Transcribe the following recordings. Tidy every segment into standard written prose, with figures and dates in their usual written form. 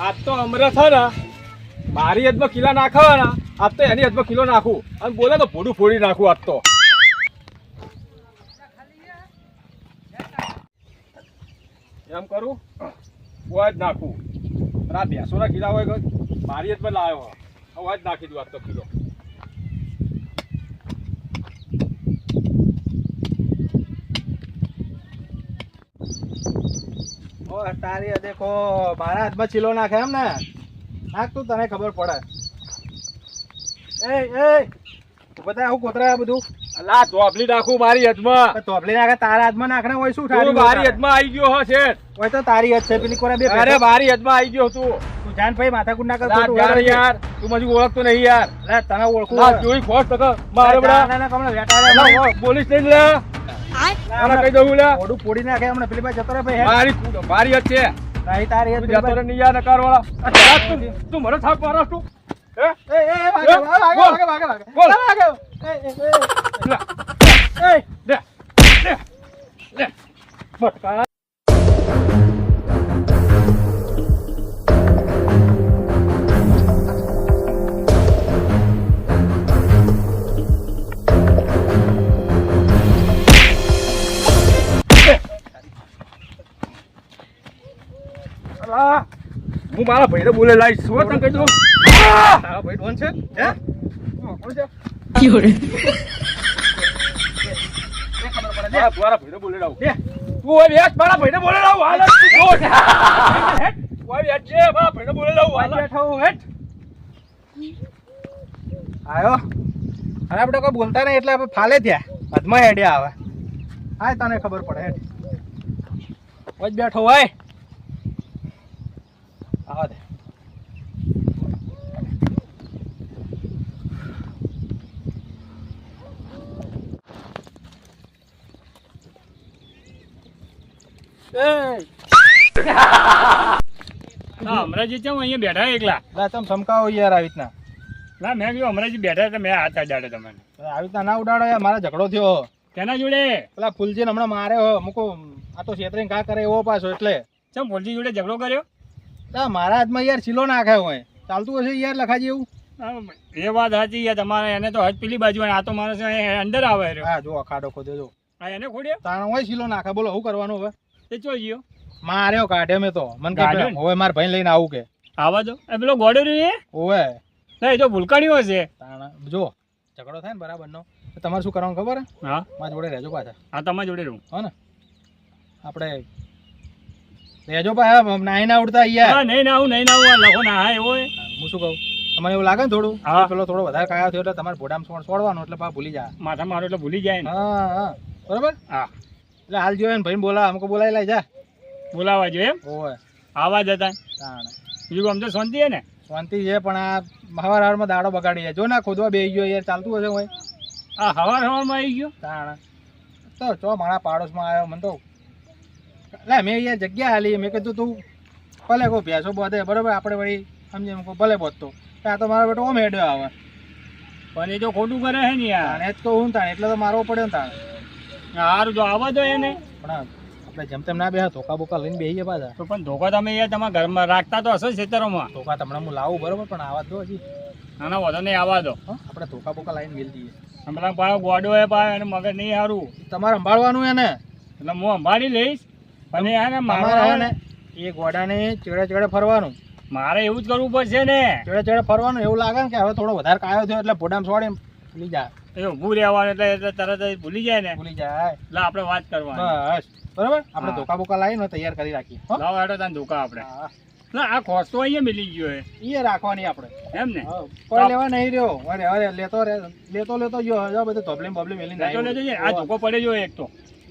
આજ તો અમરે છે ને મારી યજમાં કિલા નાખવાના, આજ તો એની યજમાં કિલો નાખું અને બોલે તો ભૂડું ફોડી નાખું આજ તો. એમ કરું હું જ નાખું. આ ભેંસોના કિલા હોય મારી યજમાં લાવ્યો હવે જ નાખી દઉં આજ તો કિલો. તારી દેખો મારા હાથમાં ચીલો નાખે એમ ને, નાખ તું, તને ખબર પડે. બધા આવું કોતરા બધું અલા ચોપલી નાખું મારી યજમાં. તોપલી નાખે તારા હાથમાં નાખને હોય શું તું મારી યજમાં આવી ગયો હો છે. હોય તો તારી યજ છે, પેલી કોરા બે. અરે મારી યજમાં આવી ગયો તું. તું જાન ભાઈ માથાકૂટ ના કર યાર તું મને ઓળખતો નહીં યાર. લે તને ઓળખું જોઈ ખોટ ટકા મારે બડા પોલીસ લઈને લે. આના કહી દઉં લે ઓડું પોડી નાખે હમણાં પેલી પાસે જતો રહે ભાઈ. મારી યજ છે નહીં તારી યજ જતો રે નહીં યાર નકાર વાળા. તું મને થાપ મારો તું. હું મારા ભાઈને બોલે લાઈશ. શું તને કહી દઉં? તારા ભાઈ ડોન છે હે? કોણ છે? મારા ભાઈને બોલે લાવું. તું હવે બેસ, મારા ભાઈને બોલે લાવું. હાલ તું બોલ. તું હવે બેસ છે, મારા ભાઈને બોલે લાવું. હાલ બેઠો હું હેઠ આયો. અને આપણે કોઈ બોલતા નહીં એટલે આપણે ફાલે થયા હાથમાં હેડ્યા આવે. હા તને ખબર પડે હેઠ જ બેઠો હોય. આવા દે. અમરાજી ચમ અહીંયા બેઠા એકલા? લા તમે સમકાવો યાર આવી રીતના. ના મેં કીધું અમરાજી બેઠા તો મેં હાથ અડાડે તમને. આવી રીતના ના ઉડાડો યાર, મારા ઝઘડો થયો. કેના જોડે? પેલા ફૂલજીને હમણાં મારે હો મૂકો. આ તો છેતરીને કા કરે એવો પાછો એટલે. ચમ ફૂલજી જોડે ઝઘડો કર્યો? મારા હાથમાં યાર ચીલો નાખે હોય, ચાલતું હશે યાર લખાજી એવું. એ વાત સાચી યાર તમારે. એને તો હજ પેલી બાજુ આ તો માણસ અંદર આવે રહ્યો. હા જો ખાડો ખોદે જો. હા એને ખોડ્યો તાણ હોય ચીલો નાખે. બોલો શું કરવાનું હવે? તે ચો ગયો માર્યો કાઢે મેં તો. મને કે હવે મારા ભાઈ લઈને આવું કે. આવા દો. એ પેલો ગોડો રહ્યો ઓવે ના, એ તો ભૂલકાણીઓ છે. તાણ જો ઝઘડો થાય ને બરાબર નો, તમારે શું કરવાનું ખબર? હા મારા જોડે રહેજો પાછા. હા તમારા જોડે રહું. હા ને આપણે રહેજો પાછા. નાઈ ના ઉડતા યાર. નહીં ના આવું, નહીં ના આવું. લખો ના હા એવો. હું શું કહું, તમને એવું લાગે ને થોડું? હા. પેલો થોડો વધારે કાયો થયો એટલે તમારે ભોડામાં છોડવાનું એટલે પાછા ભૂલી જાય. માથા મારો એટલે ભૂલી જાય ને. હા હા બરાબર. હા એટલે હાલ જોયે ને ભાઈ બોલા અમુક બોલાવી લઈ જા. બોલાવા જોઈએ એમ? ઓવે આવા જતા તાણ બીજું આમ તો શાંતિ છે ને? શાંતિ છે પણ આ હવાર હવારમાં દાડો બગાડી જાય. જો ના ખોદવા બેસી ગયો યાર, ચાલતું હશે હોય. હા હવાર હવારમાં આવી ગયો. તાણ તો ચો મારા પાડોશમાં આવ્યો મને તો. એટલે મેં યાર જગ્યા હાલી. મેં કીધું તું ભલે કોઈ ભેંસો બધે બરાબર, આપણે વળી સમજે એમ ભલે બધતો. આ તો મારો બેટો ઓમ હેડ્યો આવે. પણ એ તો ખોટું કરે છે ને યાર. તાણે જ કહું તાણે એટલે તો મારવો પડ્યો ને તાણે. સારું તો આવવા દો એને. પણ આપણે જેમ તેમ ના બે ધોકા બોકા લઈને બેસીએ પાછા. તો પણ ધોકા તમે યાર તમારા ઘરમાં રાખતા તો હશો ખેતરોમાં. ધોકા તમને હું લાવું બરોબર, પણ આવા દો હજી. ના ના વધો નહીં આવવા દો. આપણે ધોકા બોકા લાવીને મેળ દઈએ. હમણાં પાછો ગોડો એ પાછો એને મગજ નહીં સારું. તમારે સંભાળવાનું એને. એટલે હું સંભાળી લઈશ. પણ એને તમારે ને એ ગોડાને ચેડે ચેડે ફરવાનું. મારે એવું જ કરવું પડશે ને. ચેડે ચેડે ફરવાનું. એવું લાગે ને કે હવે થોડો વધારે કાયો થયો એટલે ભોડામાં છોડી ભૂલી જાય. એ ઊભું રહેવાનું એટલે તરત જ ભૂલી જાય ને. ભૂલી જાય એટલે આપણે વાત કરવાની. બસ બરાબર. આપણે હા. ધોકા બોકા લાવીને તૈયાર કરી રાખીએ. હો? લાવો હેડો તાન ધોકા આપણે. હા ના આ ખોસ તો અહીંયા મિલી ગયો એ રાખવાની આપણે. એમ ને? હા, કોઈ લેવા નહીં રહ્યો. અરે અરે લેતો લેતો જો બધું ધોબલી બોબલી મેલીને લેતો લેતો જઈએ. આ ધોકો પડે જો એક તો.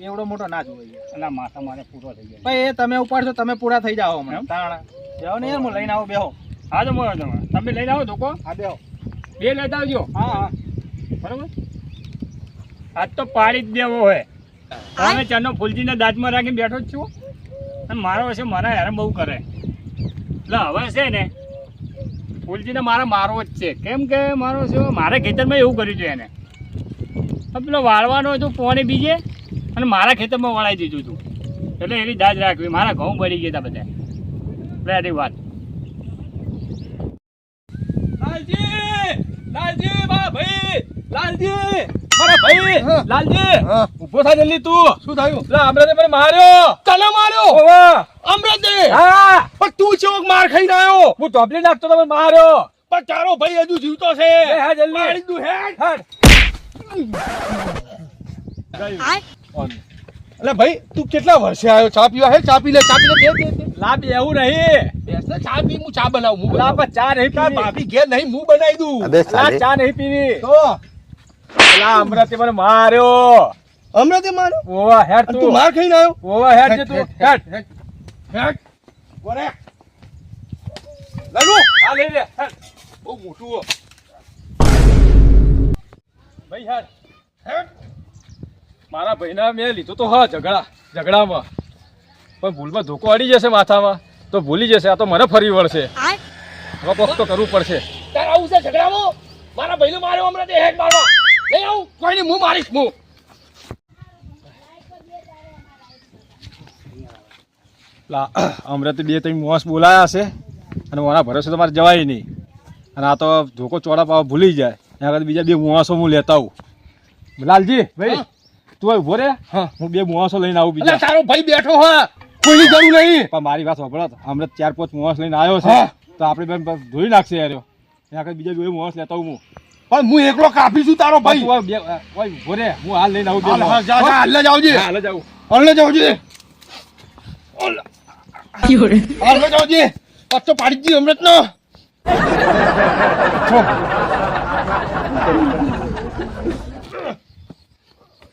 એવડો મોટો ના જોઈએ. અને માથા મારે પૂરો થઈ જાય. ભાઈ એ તમે ઉપાડશો તમે પૂરા થઈ જાઓ હમણાં. તાણા જાઓ ને યાર, હું લઈને આવું. બેહો. હા તો મોડો તમે લઈને આવો ધોકો. હા બેહો. બે લેતા આવજો. હા હા બરોબર. આજ તો પાડી જ દેવો હોય. તમે ચાનો ફૂલજીને દાંતમાં રાખીને બેઠો જ છું. અને મારો હશે મારા હેરાન બહુ કરે. એટલે હવે છે ને ફૂલજીને મારવો જ છે. કેમ કે મારો છે મારે ખેતરમાં એવું કર્યું છે એને. પેલો વાળવાનો હતું પોણી બીજે અને મારા ખેતરમાં વળાઈ દીધું હતું. એટલે એની દાજ રાખવી. મારા ઘઉં બળી ગયા હતા બધા. એટલે એની વાત લાલજી મારા ભાઈ લાલજી ઉભો થા જલ્દી તું. શું થયું? લા અમરતે મને માર્યો. તને માર્યો? ઓવા અમૃતે? હા પણ તું ચેવક માર ખાઈને આવ્યો? હું ટોપલી નાખતો તો મને માર્યો. પણ તારો ભાઈ હજુ જીવતો છે. એ હા જલ્દી મારી દઉં હેડ. હાડ. અલે ભાઈ તું કેટલા વર્ષે આવ્યો ચા પીવા? હે ચા પી લે, ચા પી લે. બે લા બેવું નહીં. બેસને ચા પી, હું ચા બનાવું. લા પણ ચા નહીં તાર પીવી. ભાભી ઘેર નહીં, હું બનાવી દઉં. લા ચા નહીં પીવી. તો લા અમરતે મને માર્યો. અમૃતે માર્યો? ઓવા હેડ તું તું. માર ખાઈને આવ્યો? ઓવા હેડ જે તું. હેડ. હેડ. બોલે. લાલુ હા લઈ લે. હેડ. બહુ મોટું હો. ભાઈ હેડ. હેડ. મારા ભાઈના મેં લીધું તો હા ઝઘડામાં પણ ભૂલમાં ધોકો અડી જશે માથામાં તો ભૂલી જશે. આ તો મને ફરી વળશે. હવે કોક તો કરવું પડશે. તારે આવું છે ઝઘડામાં? મારા ભાઈને માર્યો અમૃતે, હેડ મારવા. નહીં આવું કોઈ નહીં, હું મારીશ. હું અમૃત બે ત્રણ મોસ બોલાયા હશે અને મારા ભરોસે તો મારે જવાય નહીં. અને આ તો ધોકો ચોડા પાવા ભૂલી જાય એના કરતા બીજા બે મુવાસો હું લેતા આવું. લાલજી ભાઈ તું ઉભો રે. હા. હું બે મુવાસો લઈને આવું અલા બીજા. તારો ભાઈ બેઠો હા, કોઈની જરૂર નહીં. પણ મારી વાત સાંભળો. અમૃત 4-5 મુવાસ લઈને આવ્યો છે હા. તો આપણે બે ધોઈ નાખશે યાર. એના કરતા બીજા બે મુવાસ લેતા આવું હું. પણ હું એકલો કાપી છું તારો ભાઈ. તું બે ઓય ઉભો રે. હું હાલ લઈને આવું બે હાલ, હાલ, મુવાસ. જા, જા, હાલ જાવજી. હા, હાલ જાઉં. હાલ જાવજી. હાલ જાવજી. આ તો પાડી દી અમૃત નો.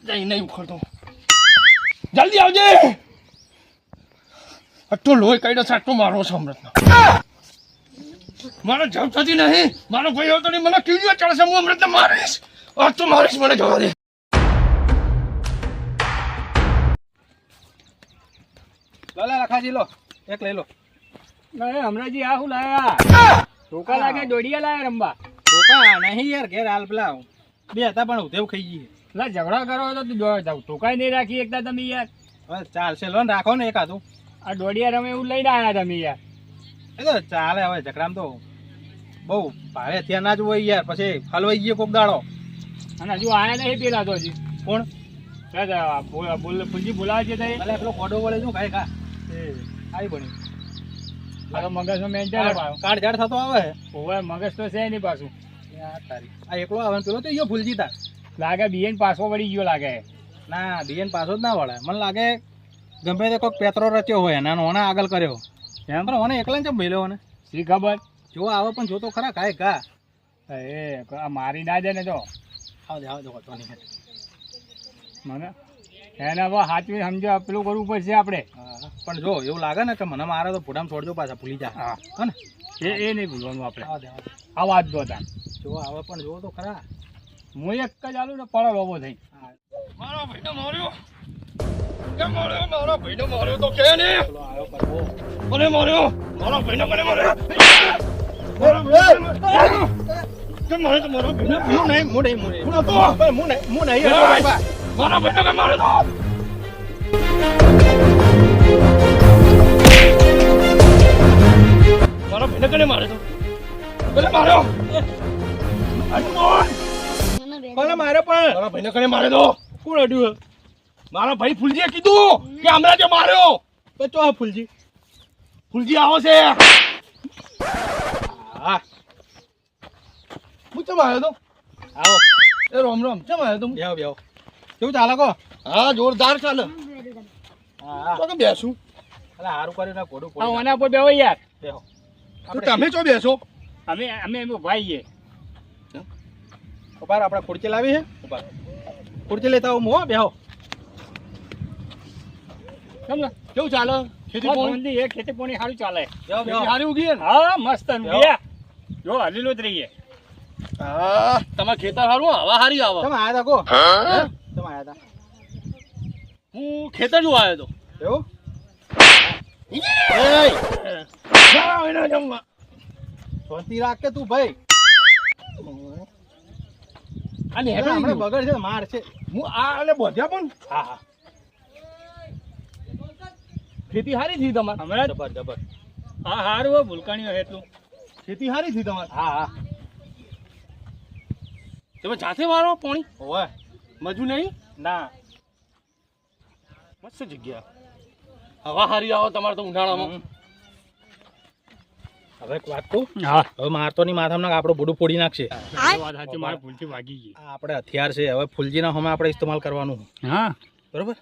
જઈ નહીં ઉખડતો. જલ્દી આવજે. આટલો લોહી કાઢ્યો છે, આટલો મારો છે અમૃત નો. મારે જવ થતી નહીં. મારો ભાઈ આવતો નહીં, મને કીડીઓ ચડશે. હું અમૃત ને મારીશ. આજ તો મારીશ, મને જવા દે. લો લખાજી લો એક લઈ લો. હમણાંજી આ શું લાયા? ધોકા લાગે દોડિયા લાયા રંબા. ધોકા નહીં યાર, ઘેર હાલ પેલા બે હતા પણ ઉધેવ ખાઈ ગઈ. લા ઝઘડો કરો તો તું ધોકાય નહીં રાખી એકતા તમે યાર. હવે ચાલશે, લો ને રાખો ને એકાદું. આ દોડિયા રમે એવું લઈને આવ્યા તમે યાર. એ તો ચાલે. હવે ઝઘડામાં તો બહુ ભારે ત્યાં ના જ હોય યાર, પછી હલવાઈ ગયો કોક દાડો. અને હજુ આયા નહીં પેલા તો હજી. કોણ? ફૂલજી બોલાવે છે તઈ. ભલે પેલો કોડો વળે શું ખાય ખા. આવી બની આ તો મગજનો મેન્ટેન પાછો. કાળ ઝાડ થતો આવે. ઓવે મગજ તો છે નહીં પાછું. યાર તારી આ એકલો આવે ને પેલો તો યો ભૂલજી તાર. લાગે બીએન પાછો વળી ગયો લાગે. ના બીએન પાછો જ ના વળે. મને લાગે ગમે તે કોઈક પેત્રો રચ્યો હોય એના ઓને આગળ કર્યો એમ પણ ઓને એકલા ને ભેલ્યો ને. શી ખબર? જો આવે પણ જોતો ખરા ખાય ઘા. એ આ મારી ના દે ને તો આવ દે વાંધો નહીં. મને એને હવે હાચવી સમજો પેલું કરવું પડશે આપણે. હા, પણ જો એવું લાગે ને કે મને મારે તો ભૂડામાં છોડજો પાછા ભૂલી જાય. હા હે ને? એ નહીં ભૂલવાનું આપણે. આવ દે. આ વાત દો તા. જો આવે પણ જો તો ખરા. હું એક જ આલું ને પડો લોબો થઈ. મારો ભાઈનો માર્યો. કે માર્યો મારો ભાઈનો માર્યો તો કે ને. પેલો આવ્યો કરવો. કોને માર્યો? મારો ભાઈનો કોને માર્યો? મારો ભાઈનો માર્યો. કે મારે તો મારો ભાઈનો હું નહીં. હું નહીં. હું તો હું નહીં. મારો ભાઈનો કે માર્યો તો. મારો ભાઈનો કોને માર્યો તો? કોને માર્યો? કોને માર્યો પણ? મારા ભાઈને કોને માર્યો તો? કોણ અડ્યું? મારા ભાઈ ફૂલજીએ કીધું કે હમણાં જે માર્યો. તો ચો ફૂલજી. ફૂલજી આવો છે. હા. હું ચમ આવ્યો તો? આવો. એ રોમ રોમ ચમ આવ્યો તો? બેહો બેહો. કેવું ચાલે કો? હા જોરદાર ચાલે. હા. તો કે બેસું. અલા હારું કર્યું ના ઘોડું આ પડી. ઓના પર બેહો યાર. બેહો. તો તમે ચો બેસો? અમે એમ ભાઈ છે. ઉપાર આપણે ખુરચી લાવી છે. ઉપાર. ખુરચી લેતા આવો મો બેહો. સમજો કેવું ચાલે? ખેતી પોણી? એ ખેતી પોણી સારું ચાલે. બેહો બેહો. સારી ઉગી ને. હા મસ્ત ગયા જો હલીલો જ રહીએ. હા. તમારે ખેતર સારું હવા સારી આવે. તમે આયા તા કો? હે? તમે આયા તા? હું ખેતર જોવા આવ્યો હતો. એવું? શાંતિ રાખ કે તું ભાઈ. અને આપણે બગડ છે માર છે. હું આ અને બધ્યા પણ હા હા. ખેતી સારી થઈ તમારે. હમણાં જબર જબર. હા સારું હોય ભૂલકાણીઓ એટલું. ખેતી સારી થઈ તમારે. હા હા. તમે જાતે વાળો પોણી ઓવે મજુ નહીં ના મસ્ત જગ્યા હવા હારી આવો તમારે તો ઉનાળામાં હવે એક વાત કહું હા હવે મારતો ની માથામાં આપણું બોડું ફોડી નાખશે એ વાત સાચી મારે ભૂલથી વાગી ગઈ આ આપણે હથિયાર છે હવે ફૂલજીના હમે આપણે ઇસ્તેમાલ કરવાનું હા બરોબર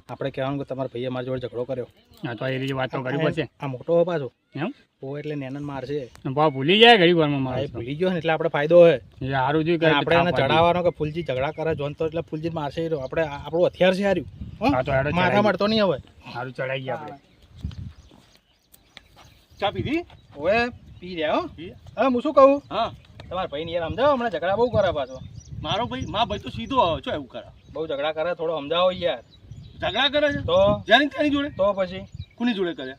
આપણે કહેવાનું કે તમારા ભાઈએ મારી જોડે ઝઘડો કર્યો હા તો એ રીતે વાત તો કરવી પડશે આ મોટો હોય પાછો એમ ઓ એટલે નેનન મારશે ભાવ ભૂલી જાય ઘડી વારમાં હા, મારે એ ભૂલી ગયો ને એટલે આપણે ફાયદો હોય એ સારું જોયું અને આપણે એને ચડાવવાનો કે ફૂલજી ઝઘડા કરે જોન તો એટલે ફૂલજી મારશે ઈ રહ્યો. આપણે આપણું હથિયાર છે હાર્યું હા તો હેડો માથા ચડાઈ મળતો નહીં હવે સારું ચડાઈ ગયા આપણે ચા પીધી ઓએ પી રહ્યા હો હવે હું શું કહું હા તમારા ભાઈને યાર સમજાવો હમણાં ઝઘડા બહુ કરે પાછો મારો ભાઈ મા ભાઈ તો સીધો આવે છો એવું કરે બહુ ઝઘડા કરે થોડો સમજાવો યાર ઝઘડા કરે છે તો જ્યાંની ત્યાંની જોડે તો પછી કોની જોડે કરે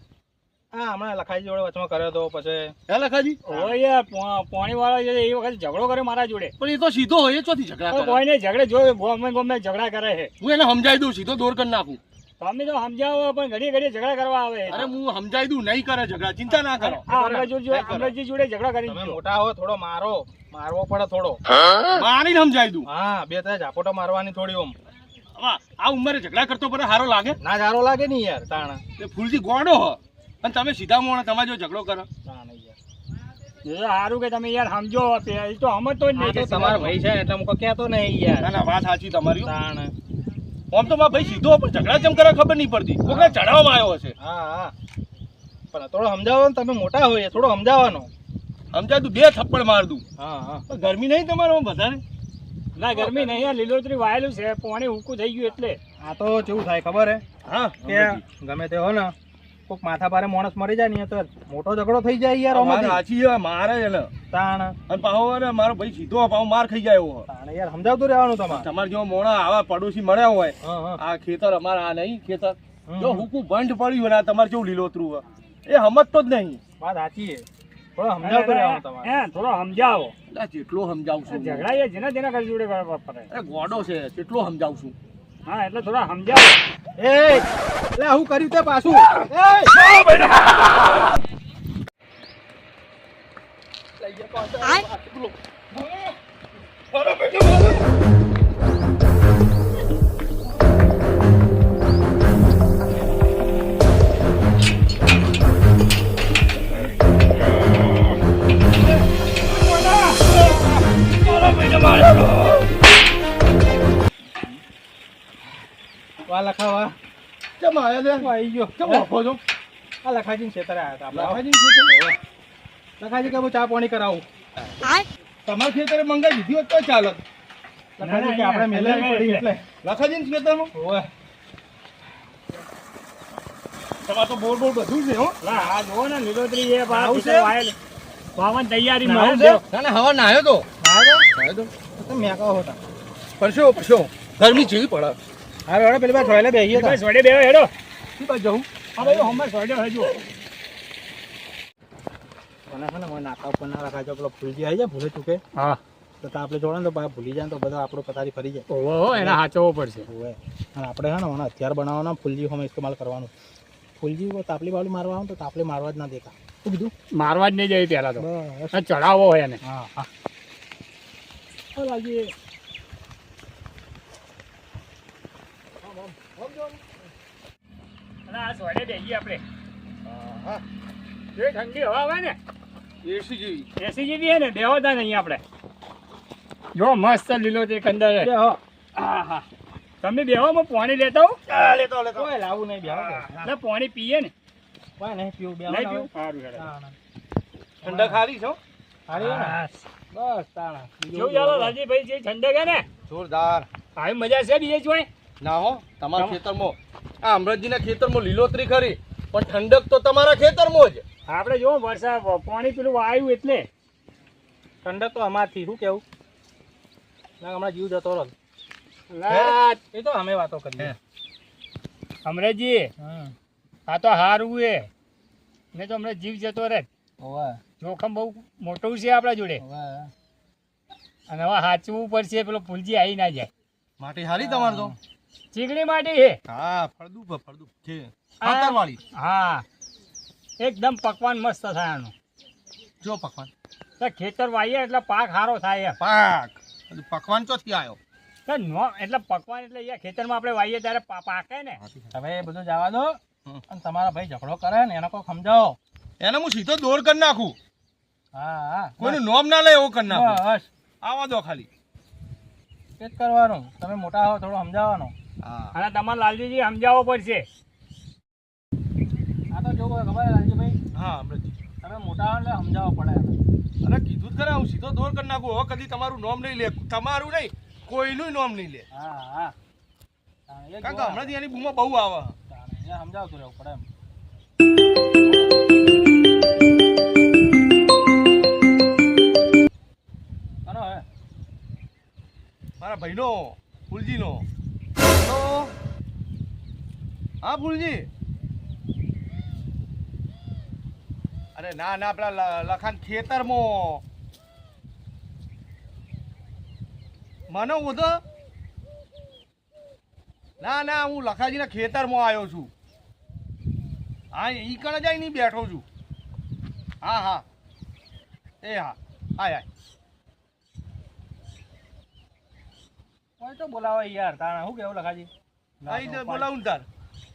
હા હમણાં લખાઈ જોડે વચમાં કર્યો તો પછી હે લખાજી ઓય યાર પાણી વાળો છે એ વખત ઝઘડો કરે મારા જોડે પણ એ તો સીધો હોય એ ચોથી ઝઘડા કરે કોઈને ઝઘડે જોયે ગમે ગમે ઝઘડા કરે છે હું એને સમજાવી દઉં સીધો દોર કરી નાખું તમે તો સમજાવો પણ ઘડી ઘડી ઝઘડા કરવા આવે અરે હું સમજાવી દઉં નહીં કરે ઝઘડા ચિંતા ના કરો આ અમરાજી જોડે ઝઘડા કરી તમે દીધો. મોટા હો થોડો મારવો પડે થોડો મારીને સમજાવી દઉં હા બે ત્રણ ઝાપોટો મારવાની થોડી ઓમ હવે આ ઉંમરે ઝઘડા કરતો પડે સારો લાગે ના સારો લાગે નહીં યાર તાણ તે ફૂલથી ગોડો હો અને તમે સીધા મોણા તમારે જો ઝઘડો કરો તાણ યાર એ તો સારું કે તમે યાર સમજો એ તો સમજતો જ આ નહીં તો કે તમારો ભાઈ છે એટલે હું કહેતો નહીં યાર ના ના વાત સાચી તમારી હો. તાણ આમ તો મારા ભાઈ સીધો પણ ઝઘડા ચમ કરે ખબર નહીં પડતી કોકે ચડાવવામાં આવ્યો હશે હા હા પણ થોડો સમજાવો ને તમે મોટા હોય થોડો સમજાવવાનો સમજાય તું બે થપ્પડ માર દઉં હા હા પણ ગરમી નહીં તમારે વધારે ના ગરમી નહીં યાર લીલોતરી વાયેલું છે પાણી ઊંકું થઈ ગયું એટલે આ તો કેવું થાય ખબર હે હા કે ગમે તે હો ને કોક માથા ભારે માણસ મરી જાય ને તો મોટો ઝઘડો થઈ જાય યાર વાત આમાંથી સાચી છે, મારે છે ને તાણ અને પાછો ને મારો ભાઈ સીધો પાછો માર ખાઈ જાય એવો તાણ યાર સમજાવતું રહેવાનું તમારે તમારે જો મોણા આવા પડોશી મળ્યા હોય હા હા આ ખેતર અમારા આ નહીં ખેતર હમ. જો હુકું બંધ પડ્યું હોય ને આ તમારે કેવું લીલોતરું હોય એ સમજતો જ નહીં વાત સાચી છે થોડો સમજાવતું રહેવાનું તમારે હે થોડો સમજાવો એટલે જેટલો સમજાવું છું ઝઘડા એ જેના જેના ઘર જોડે કરવા પડે અરે ગોડો છે કેટલો સમજાવું છું હા એટલે થોડા સમજાવો એ એટલે હું કર્યું તે પાછું વા લખાવા કેમ આવ્યા છે આવી ગયો કેમ વાપો છો આ લખાજી ખેતરે આવ્યા હતા આપણે. લખાજી ખેતર? લખાજી કે હું ચા પાણી કરાવું તમારા ખેતરે મંગાઈ દીધી હોત તો ચાલે લખાજી કે આપણે મેલેરી પડી એટલે લખાજી ખેતરમાં ઓવે તમારે તો બોર બોર બધું છે હો ના આ જુઓ ને લીલોતરી એ બહાર આવું છે? ખેતર વાયેલ. વાવવાની તૈયારી માં નાહ્યો છે. છે? ના ના હવા નાહ્યો તો નાહ્યો તો તમે મેકાવો હતા પરસ્યો પરસ્યો ગરમી જેવી પડે હા હવે પેલી બાજુ જોઈને બેસીએ બસ વડે બેહો હેડો શું બાજુ જવું હા ભાઈ હોમવર્ક વડે હજુ મને છે ને મને નાકા ઉપર ના રાખાજો પેલો ફૂલજી આવી જાય ભૂલે ચૂકે હા તો આપણે જોડે ને તો પાછા ભૂલી જાય ને તો બધા આપણું પથારી ફરી જાય ઓહો એના હાચવવો પડશે ઓવે અને આપણે છે ને મને હથિયાર બનાવવાના ફૂલજી હોમ ઇસ્તેમાલ કરવાનું ફૂલજી કોઈ તાપલી બાવલી મારવા આવે તો તાપલી મારવા જ ના દેતા શું કીધું મારવા જ નહીં જાય પહેલા તો બસ આ ચડાવવો હોય એને હા હા લાગીએ અને આ સોડે બેહીએ આપણે જે ઠંડી હવા આવે ને એસી જેવી એસી જેવી હે ને બેહોતા નહીં આપણે જો મસ્ત લીલોતરી કંદર છે. હો હા હા તમે બેહોમાં પાણી લેતા હો લેતો લેતો કોઈ લાવું નહીં બેહો એટલે પાણી પીએ ને કોઈ નહીં પીવું બેહો નહીં ને પીવું સારું હેડો. ઠંડક હારી છો હારી હો ને હા. બસ તાણા કેવું ચાલો રાજીભાઈ જે ઠંડક હે ને જોરદાર આવી મજા છે બીજે જોઈ ના હો તમારા ખેતરમાં આ અમરતજીના ખેતરમાં લીલોતરી ખરી પણ ઠંડક તો તમારા ખેતરમાં જ આપણે જો વરસાદ પાણી પેલું આવ્યું એટલે ઠંડક તો અમારથી શું કેવું ના હમણાં જીવ જતો રહો લા, એ તો અમે વાતો કરીએ અમરેજી હમ આ તો હારું એ ને તો હમણાં જીવ જતો રહે ઓવે જોખમ બહુ મોટું છે આપણા જોડે ઓવે અને હવે સાચવું પડશે પેલો ફૂલજી આવી ના જાય માટી હારી તમારે તો ચીકણી માટી છે હા ફળદુ છે આ- ખાતરવાળી હા એકદમ પકવાન મસ્ત થાય આનું જો પકવાન તો ખેતર વાઈએ એટલે પાક સારો થાય એમ પાક પકવાન ચોથી આવ્યો તો નો એટલે પકવાન એટલે અહીંયા ખેતરમાં આપણે વાઈએ ત્યારે પાકે ને. હવે એ બધું જવા દો અને તમારા ભાઈ ઝઘડો કરે ને એને કોઈ સમજાવો. એને હું સીધો દોર કરી નાખું, હા હા કોઈનું નોમ ના લે એવો કરી નાખું. બસ આવા દો ખાલી. એ જ કરવાનું. તમે મોટા હો થોડું સમજાવવાનું. હા અને તમારે લાલજીજી સમજાવવો પડશે. આ તો જો ખબર લાલજીભાઈ, હા અમૃતજી, તમે મોટા હો એટલે સમજાવવો પડે. અરે કીધું જ ખરા, હું સીધો દોર કરી નાખું. હવે કદી તમારું નોમ નહીં લે, તમારું નહીં કોઈનું નોમ નહીં લે. હા હા એ કારણ કે હમણાંથી એની બૂમો બહુ આવે. સમજાવતું રહેવું પડે એમ. કોનો હે? મારા ભાઈનો ફૂલજીનો. તો હા ફૂલજી. અરે ના ના, પેલા લખાણ ખેતરમાં મને ઓધો. ના ના, હું લખાજીના ખેતરમાં આવ્યો છું. હા ઈ કણ જાય નહીં બેઠો છું. હા હા એ હા આય આય. કોઈ તો બોલાવે યાર, તાણે શું કેવું લખાજી? અહીં જ બોલાવું ને તાર.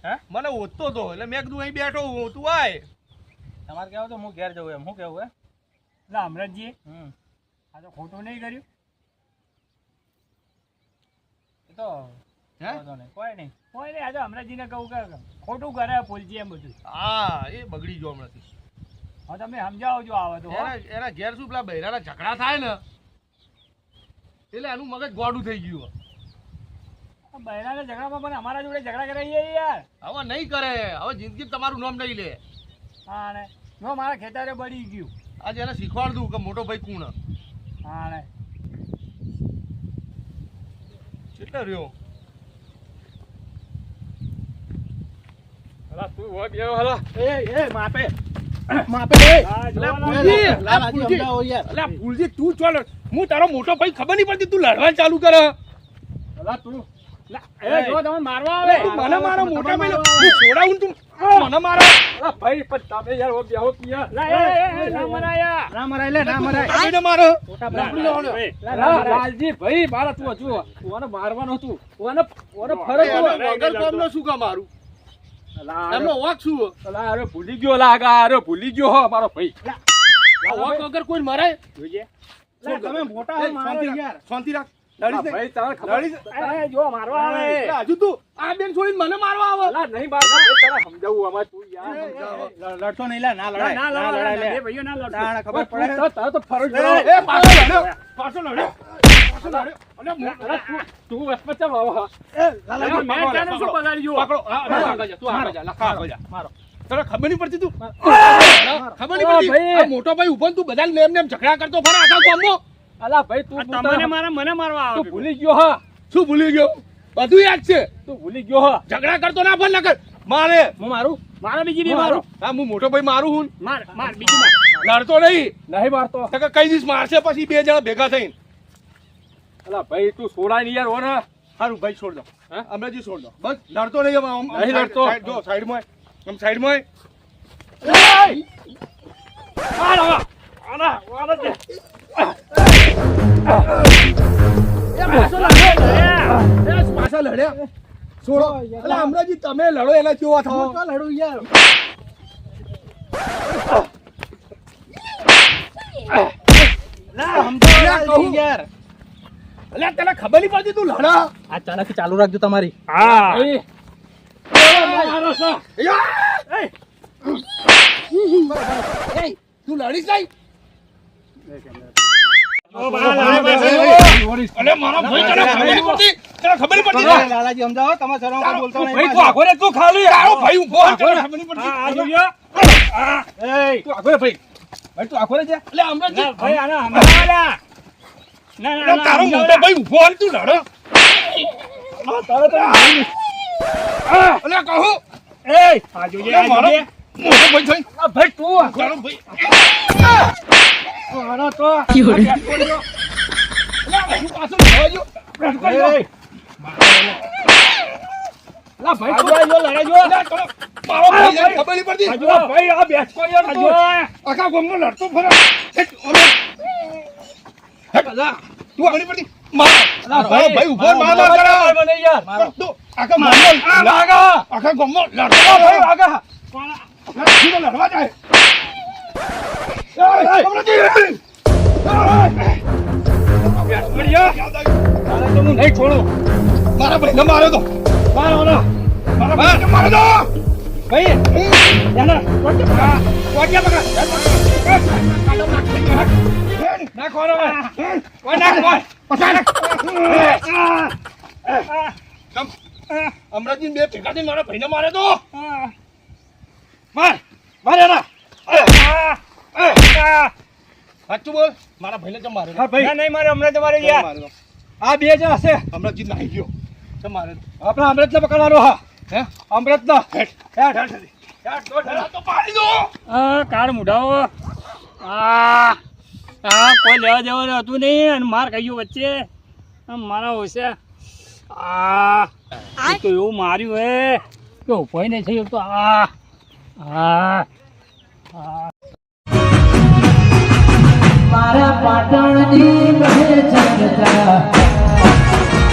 હે? મને ઓધતો હતો એટલે મેં કીધું અહીં બેઠો હું, તું આય. તમારે કેવું તો હું ઘેર જવું એમ. શું કેવું હે? એટલે અમરતજી આ તો ખોટું નહીં કર્યું. એ તો હે? વાંધો નહીં, કોઈ નહીં. કોઈ નહીં, આજે અમરતજીને કહું કે ખોટું કરે ભૂલજી એમ બધું. હા એ બગડી ગયો હમણાંથી. હવે તમે સમજાવજો આવે તો હો. એના ઘેર શું પેલા બૈરાના ઝઘડા થાય ને એટલે એનું મગજ ગોડું થઈ ગયું. બહેરાના ઝઘડામાં પણ અમારા જોડે ઝઘડા કરાવીએ યાર. હવે નહીં કરે, હવે જિંદગી તમારું નામ નહીં લે. હા ને જો મારા ખેતરે બળી ગયું. આજે એને શીખવાડ દઉં કે મોટો ભાઈ કોણ. હા ને કેટલે રહ્યો? હલા તું હોય બેહો હલા. એ માપે માપે હા, જો અલા, ને. ભૂલજી, લાલાજી સમજાવો યાર. અલા ભૂલજી, તું ચાલ, હું તારો મોટો ભાઈ ખબર નહીં પડતી, તું લડવાનું ચાલુ કરે. હલા તું એ જો તમે મારવા આવે. તું મને મારો મોટા ભાઈ, હું છોડાવું ને તું મને મારો. હલા ભાઈ પણ તમે યાર હો બેહો કે યાર. લા, એ, ના મરાયા. ના મરાય લે, ના મરાય. ભાઈને મારો. મોટા લા, ભાઈ. લા, લા, હલા, લાલજી ભાઈ મારા તું હજુ ઓને મારવાનું હતું. ઓને ફરક એનો હતો. વગર કોમનો શું કામ મારું? હલા, એમનો વાંક શું? હલા, અરે ભૂલી ગયો લાગા, અરે ભૂલી ગયો હો મારો ભાઈ. વાંક વગર કોઈ મરાય? જોજે. લે, તમે મોટા હો, એ, મારો શાંતિ રાખ, યાર. શાંતિ રાખ. હલા, લડીશ નહીં. ભાઈ તારે ખબર લડીશ. એ, જો મારવા આવે. એટલે હજુ તું આ બેન છોડીને મને મારવા આવે? હલા, નહીં મારતો ભાઈ, તારે સમજાવવું અમારે તું યાર. લડતો નહીં લે, ના ના, લડાય. ના, ના લડો, લડાય લડો. લે. બે ભાઈઓ ના લડો. તાણે ખબર તું પડે. તારે તો ફરજ એ, પડે. એ, પાછો લડ્યો. પાછો લડ્યો. પાછો લડ્યો. અને હલા, તું વચમાં ચમ આવો હા? લાલાજી, મેં ક્યાંનું શું બગાડ્યું? પકડો. હા, તું આગળ જા, તું આગળ જા, લખા આગળ જા. મારો. તને ખબર નહીં પડતી તું? ખબર નહીં ઓ, પડતી? ભાઈ. આ મોટો ભાઈ ઉભો ને તું બધાને નેમ નેમ ઝઘડા કરતો ફરે આખા ગામમાં. અલા ભાઈ તું આ તું તમને તારે- મારા મને મારવા આવે. તું ભૂલી ગયો હા, શું ભૂલી ગયો? બધું યાદ છે. તું ભૂલી ગયો હા. ઝઘડા કરતો ના ફર નકર મારે. હું મારું. મારા બીજી બી મારો. હા, હું મોટો ભાઈ મારું હું. માર માર બીજી માર. લડતો નહીં. નહીં મારતો. નકર કઈ દિવસ મારશે પછી બે જણા ભેગા થઈને. અલા ભાઈ તું સોડાય નહીં યાર હો ને. સારું ભાઈ છોડ દો. હે? અમરેજી છોડ દો. બસ લડતો નહીં હવે. આમ નહીં સાઈડ- લડતો. સાઈડ જો સાઈડમાં આય. આમ સાઈડમાં આય. એ પાછા લડ્યા. છોડો. અલા અમરેજી તમે લડો એના જેવા થાઓ. તો લડું યાર. લા, સમજાવો કહું. યાર. અલા તને ખબર નહીં પડતી તું લડા. આ ચાલાકી ચાલુ રાખજો તમારી. હા. એ, તું લડીશ નહીં? ઓ બા, લાલા, અલે મારા ભાઈ તને ખબર નહીં પડતી? તને ખબર નહીં પડતી? લાલાજી સમજાવો, તમારે શરમ કોઈ બોલતો નહીં. ભાઈ તું આઘો રે તું ખાલી. તારો ભાઈ ઊભો હતો, તને ખબર નહીં પડતી? હા, આ જોજો. તું આઘો રે ભાઈ. ભાઈ તું આઘો રે જા. અલે અમરેજી, ના, ભાઈ, આને સમજાવવાના. ના, ના, ના, તારો મોટો ભાઈ ઊભો હતો, તું લડો. અલે કહું. એ, આ જોજે, અલે આ મારો જોજે. મોટો ભાઈ થઈ. આ ભાઈ તું તારો ભાઈ. આનો તો અલે હું પાછો લડવા ગયો. એ. અલા ભાઈ તું આ જો, લડાઈ જો. અલે તારો મારો ભાઈ તને ખબર નહીં પડતી? આ જો. અલા ભાઈ આ બેસકો યાર આ તું. જો. આખા ગામમાં લડતો ફરે. હેટ, અલે. હેટ, અલા. તું ખબર નહીં પડતી? મારો ભાઈ ઉભો રહો, માર માર કરો. મારો તો આખા ગામમાં આખા ગામમાં લડવા ભાઈ આખા સીધો લડવા જાય. અમરાજી! નહીં છોડું. મારા ભાઈને માર્યો તો. મારા ભાઈને માર્યો તો. ભાઈ એના વાગ્યા પકડ. નાખવાનો કોઈ નાખ. અમરાજી બે ભેગાથી મારા ભાઈને માર્યો તો. માર એના. સાચું બોલ, મારા ભાઈને કેમ માર્યો? હા ભાઈ નહીં મારે હમણાં તમારે કેમ યાર માર્યો? આ બે જણ હશે. અમરાજી નાહી ગયો. કેમ માર્યો? આપણે અમૃતને પકડવાનો હા. હે? અમૃતનો તો પાડી દો. કાર મુઢાવો. આ કોઈ લેવા દેવાનું હતું નહીં અને માર ખાઈ ગયો વચ્ચે. મારા હોશે તો એવું માર્યું હે કે ઉપાય નહીં થયું તો મારા પાટણની બહે જગતા